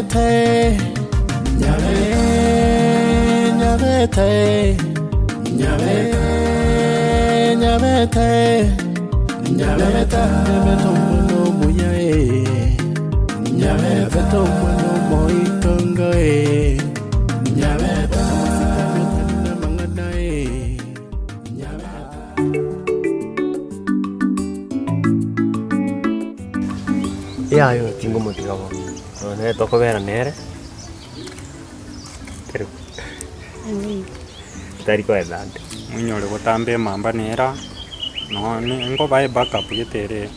Nyabete, nyabete, nyabete, nyabete, nyabete, nyabete mwono muyae, nyabete mwono moitongoe, nyabete masika manganae, nyabete. Ya yo tingo motivo. Ne toko vera nere. Pero. Tari ko edante. Munyole gotambe mamba nera. No ngo bae backup yetere.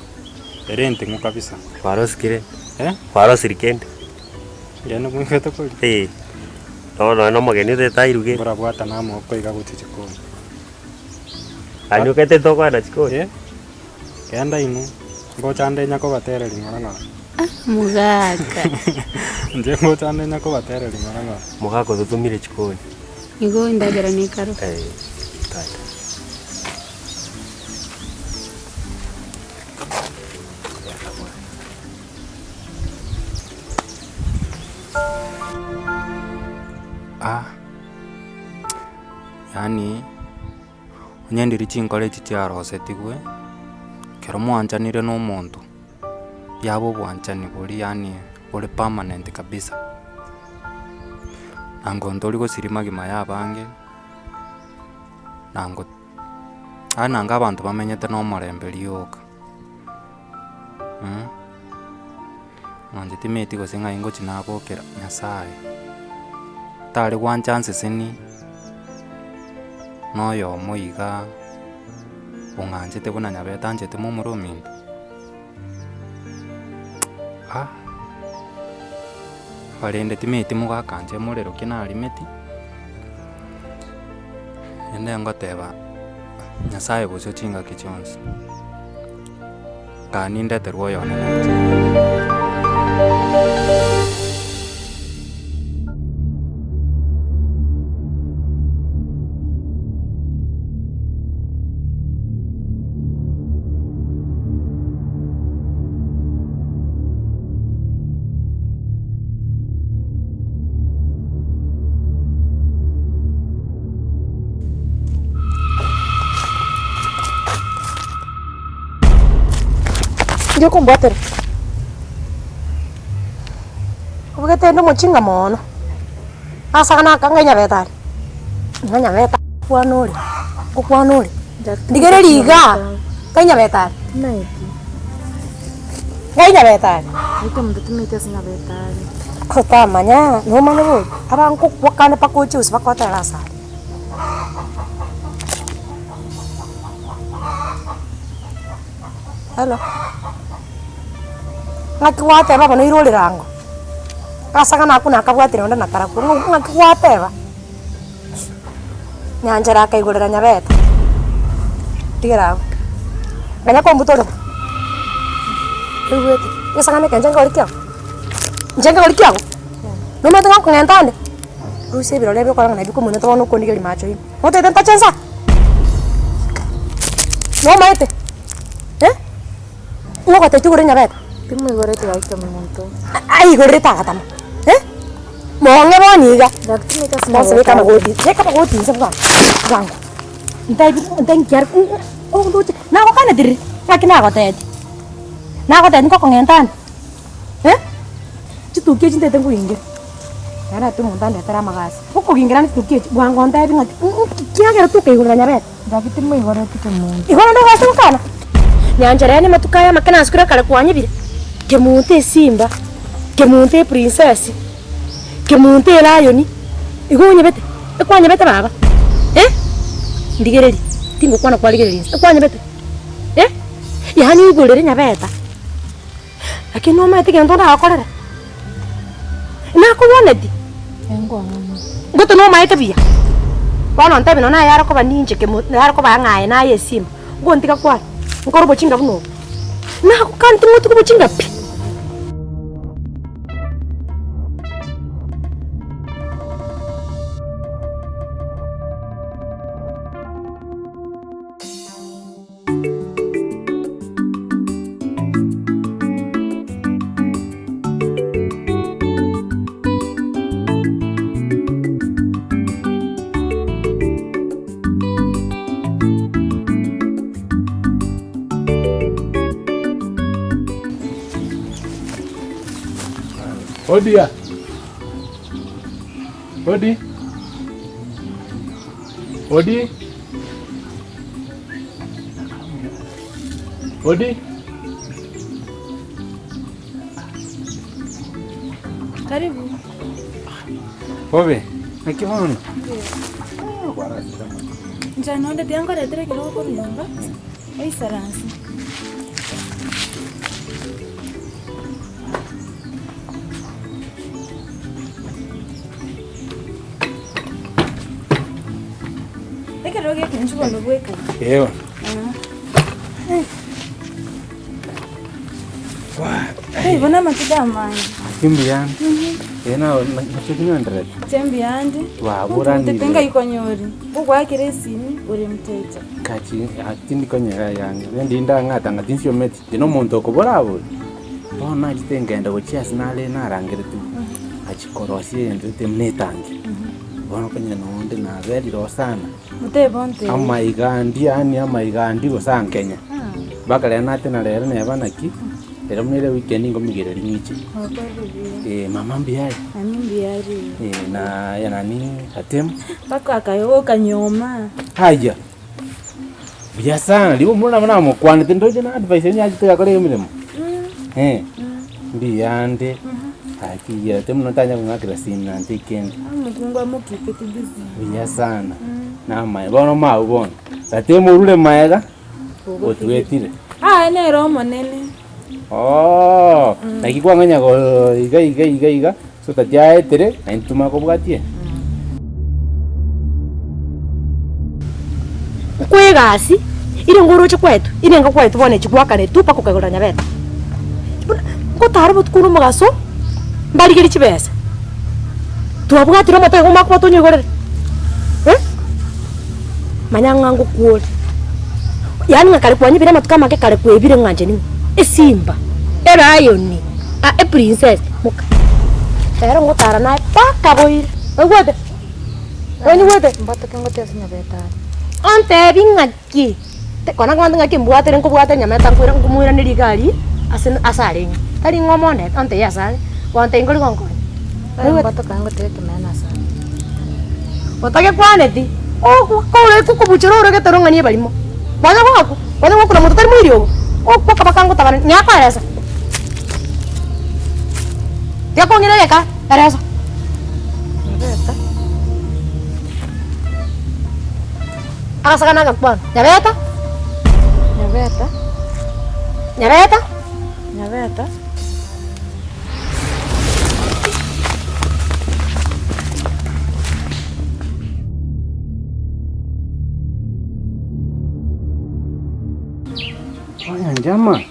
Erente ngo kabisa. Faros kire. Faros irikende. Yano mweto ko. No mageni de tairuge. Bora bwata namo ko iga gutichiko. Anyo kete toko ana chiko. Kenda inu. Ngo chande nyako batere limoranga. Mugaka. Nje ngo chande nyako batere limoranga. Mugako tutumire chikoni. Igo ndagera ni karo. Tata. Yani unyendiri chinkole chityarose tigwe. Kero mwanchanire n'omuntu yabo bwanchani buri yani buri permanent kabisa nango ndoli go sirima gima yabange nango nanga abantu bamenyete no morembe lyoka manje timeti go singa ingo chinabokera nyasaye tari one chance sini no yo moiga unganjete buna nyabeta anjete mu murumindu balende timeti mugakanje murero kinali meti ende ngoteba nyasaye buso chinga kichonsi kaninde terwo yone Ndio kumbater. Ubagate ndo mochinga mono. Asa kana kanganya betari. Nganya beta kwanuri. Kwanuri. Ndigere liga. Kanya betari. Naiti. Nganya betari. Ito mndu tumite sina betari. Kota manya, no mano bo. Abang ko wakane pakochi usipakota rasa. Hello. Ngakiwateba bano irolirango kasaga naku nakabwatire onda nakaraku ngakiwateba nyanjara akaigurira nyabeta tigerago nganya kwa mbutoro egwete yesaga ne kanje ngorikia njenga ngorikia no mate ngako ngentande ruse biro lebe kwa ngana biko muno to no kondigeli macho yi mote tenta chensa no maite ngoko te tugure nyabeta Timu igorete gaita muntu. Ai goreta katama. Monge boniga. Dakti mita sina. Sina kama goti. Cheka pa goti sabwa. Gango. Ntai kiar ndoche. Na ko kana diri. Ngakina ko tete. Na ko tete ko ngentan. Chitukie chinte tengu inge. Yana tu mundan de tara magas. Ko gingira ni tukie wango ntai ngati. Kia gera tu kei guranya bet. Dakti mu igorete muntu. Igora ndo gasto kana. Nyanjara ni matukaya makana askura kala kwanye bire. Kemunte simba, kemunte princess, kemunte lion. Igonye bete. Ekwanye bete baba. Ndigereri. Tingo kwana kwa ligereri. Ekwanye bete. Yani igolere nyabeta. Lakini no mate gendo na akorera. Na ko wonedi. Engo. Goto no mate bia. Wana ntabe no na yara ko baninje kemunte yara ko bangaye na yesimba. Gontika kwa. Ngoro bochinga buno. Na ko kantu mutu ko bochinga pi. Odia. Odi. Odi. Odi. Karibu. Obe, nakiona. Njano ndio yangu ndio kidogo kwa nyumba. Ai saransi. Roge kinchukua ndo bweka. Ewa. Hey, bona matida mangi. Kimbian. Ena nachokinywa ndred. Tembiandi. Wa burani. Tenga iko nyori. Ugwa kiresini uri mteja. Kachi atindi konyera yange. Ndi ndangata ngatinsi ometi. Dino muntu okuborabo. Bona itengenda gochias nale narangire tu. Achikorosie ndete mnetangi. Bona kwenye nonde na veri rosana. Mute bonte. Amaigandi yani amaigandi gosanga Kenya. Baka le nate na lero ne banaki. Era mwere weekend ngomigere rinyichi. Mama mbiari. Mama mbiari. Na ya nani Hatem. Baka akayo kanyoma. Haja. Bia sana libo muna muna mo kwanete ndoje na advice ni ajitaka kole milemo. Mbiande. Aki ya temu notanya ngakira sina antikende. Mukungwa mukipeti busy. Bia sana. Na mai bono ma ubon. Tatemo rule maega. Otuetire. Ne romo nene. Nakikwanganya ko iga. So tatia etere na intuma ko bwatie. Kwegasi ile ngoro chikwetu. Ile ngakwetu bone chikwakane tu pako kagora nyabeta. Ko tarbo tukuru magaso. Mbali kiri chibesa. Tuabwatira mata ko makwa to nyogore. Manyanga ngukuri. Yani ngakale kwanye bira matuka make kale kwebire nganje ni. Simba. Lion. Princess. Muka. Era ngotara na paka boy. Wede. Wani wede. Mbata kengo tes nyabeta. Ante bingaki. Te kona kwanda ngaki mbwatire ngo bwata nyameta ngwira ngumwira ni ligari. Asale. Tari ngomone ante yasale. Wante ngori gongo. Mbata kengo tes tumena sana. Otake kwaneti. Kole kukubuchiro rege terongani balimo. Bana wako na moto tari mwiri. Kwa kabakango tabana nyaka rasa. Dia ko ngira yaka rasa. Nyabeta. Akasakana kakwan. Nyabeta? Nyabeta. Nyabeta? Nyabeta. Njama.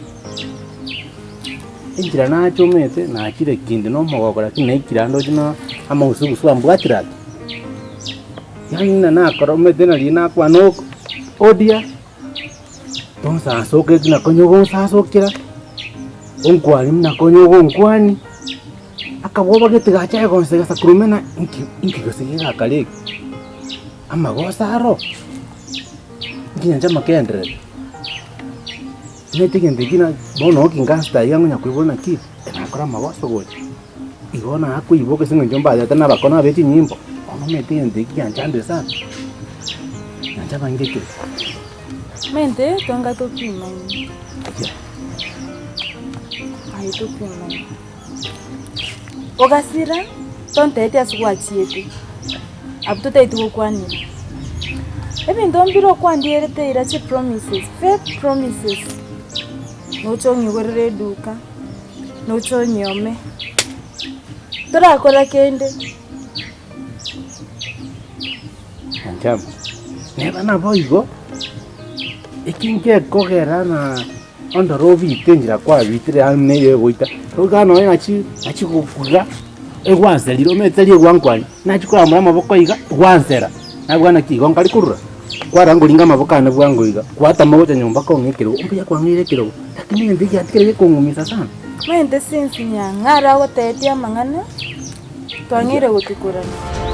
Injira na chomete na kire kindi no mogokora kinaikira ndo jina ama usubusu ambwatira. Yani na koromete na lina kwa no odia. Tonsa soke kina konyogo sasokira. Onkwani na konyogo onkwani. Akaboba getiga chae konsega sakrumena inki gosigira kale. Ama gosaro. Njama kendre. Nete ndikina bono kingasta yangu nyakwibona ki nakora mawaso goje igona hako iboke singa njomba ya tana bakona beti nyimbo ono mete ndiki anjande sana njaba ngeke Mente tonga to pima. Ai to pima. Ogasira tonte eti aswachiete. Abtuta itu kwani. Ebi ndombiro kwandiere te irache promises, fake promises. Nochongi gorere duka. Nochonyome. Tora kola kende. Anjam. Neba na boigo. Ikinge kogera na onda robi tenjira kwa bitire amne yegoita. Rogano yachi kukuga. Egwanse liro meteli egwankwani. Nachikora mura maboko iga gwansera. Nabwana kigo ngari kurura. Kwarango linga maboka na bwango iga. Kwata magoja nyumba ko ngekero. Umbiya kwa ngekero. Lakini ndiki atikere kongumisa sana. Mente sinsi nyangara wote etia mangana. Twangire gutukurana.